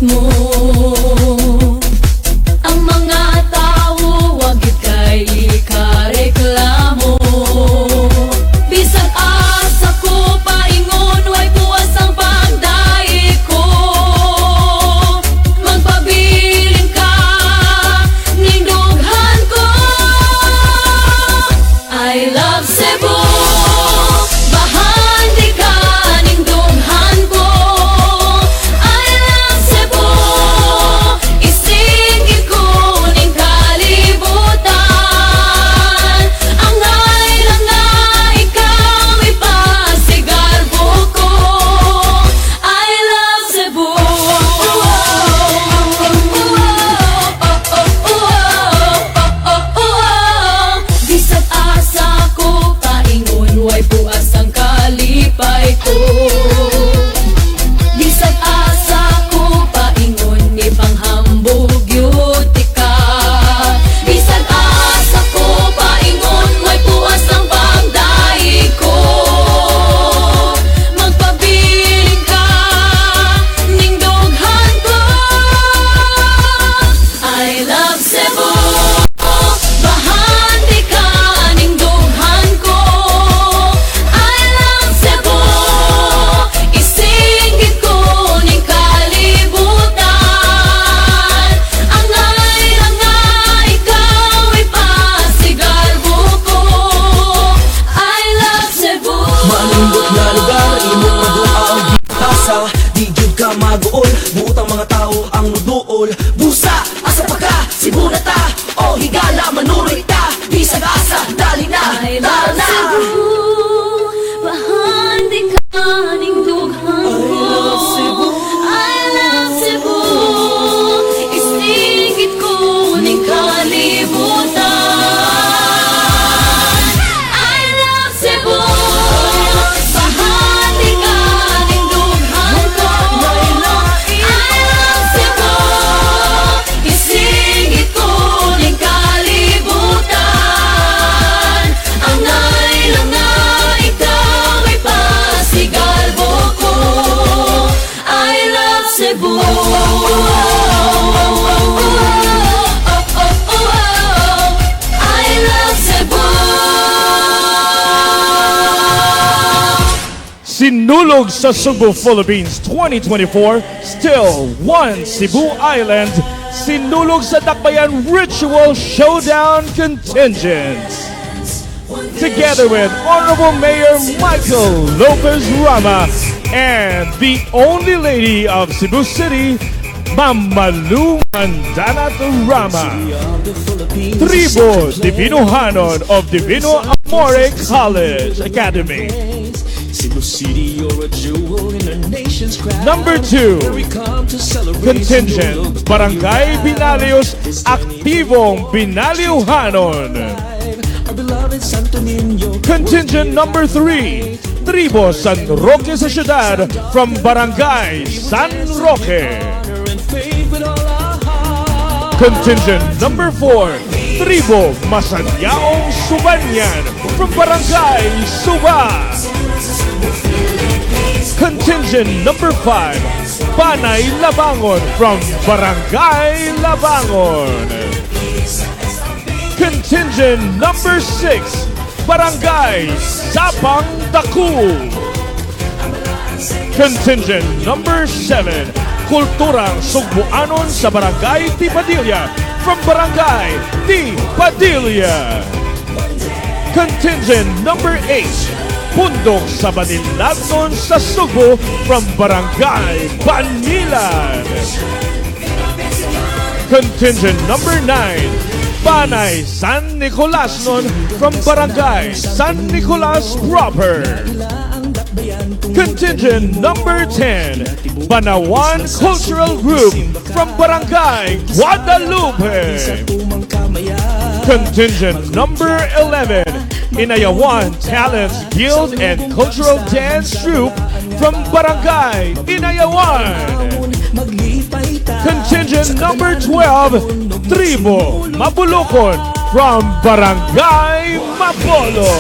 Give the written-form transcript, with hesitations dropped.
mo. Ang mga tao wag gid kay ikareklamo. Bisag asa ko paingon way puwas ang pagdaig ko. Magpabilin ka ning dughan ko. I love Cebu. Bahandi ka ning dughan ko. I love Cebu. Isinggit ko ning kalibutan. Angay lang na ikaw ipasigarbo ko. I love Cebu. Bisag asa ko paingon way puas ang kalipay ko. Bisag asa ko paingon ipanghambog yuti ka. Bisag asa ko paingon way puas ang pagdaig ko. Magpabilin ka ning dughan ko. I love Cebu. Bahandi ka ning dughan ko. I love Cebu. Isinggit ko ning kalibutan. Angay lang nga ikaw ipasigarbo ko. I love Cebu. Malungkot na lugar, imong madua ang gitasa. Di jud ka maguol, buot ang mga tao ang nuduol. Busa, asa pa ka, Cebu na ta. O higala, manuroy ta. Bisag asa, dali na, I tara love na. Cebu. Bahandi ka ning dughan ko. I love Cebu. Isinggit ko ning kalibutan. I love Cebu. Bahandi ka ning dughan ko. I love Cebu. Isinggit ko ning kalibutan. Angay lang na ikaw ipasigarbo ko. I love Cebu. I love Cebu. Sinulog sa Cebu, Philippines 2024, still one Cebu Island. Sinulog sa Dakbayan Ritual Showdown Contingents. Together with Honorable Mayor Michael Lopez Rama and the only lady of Cebu City, Mamalu Mandanat Rama. Tribo Divino Hanon of Divino Amore College Academy. Cebu City, you're a jewel in a nation's crown. Number 2, Where we come to celebrate Contingent Barangay Binalios Aktibong Binaliuhanon. our beloved Santo Niño. Contingent number 3, Tribo San Roque sa Syudad from Barangay San Roque. Honor and faith with all our heart. Contingent number 4, Tribo Masanyaong Subanyan from Barangay Suba. Contingent number 5, Panay Labangon from Barangay Labangon. Contingent number 6, Barangay Sapang Daku. Contingent number 7, Kulturang Sugbuanon sa Barangay Tipadilla from Barangay Tipadilla. Contingent number 8, Pundok sa Baniladnon sa Subo from Barangay Banilan. Contingent number 9, Panay San Nicolas nun from Barangay San Nicolas proper. Contingent number 10, Banawan Cultural Group from Barangay Guadalupe. Contingent number 11, Inayawan Talents Guild and Cultural Dance Troupe from Barangay Inayawan. Contingent number 12, Tribo Mabulokon from Barangay Mapolo.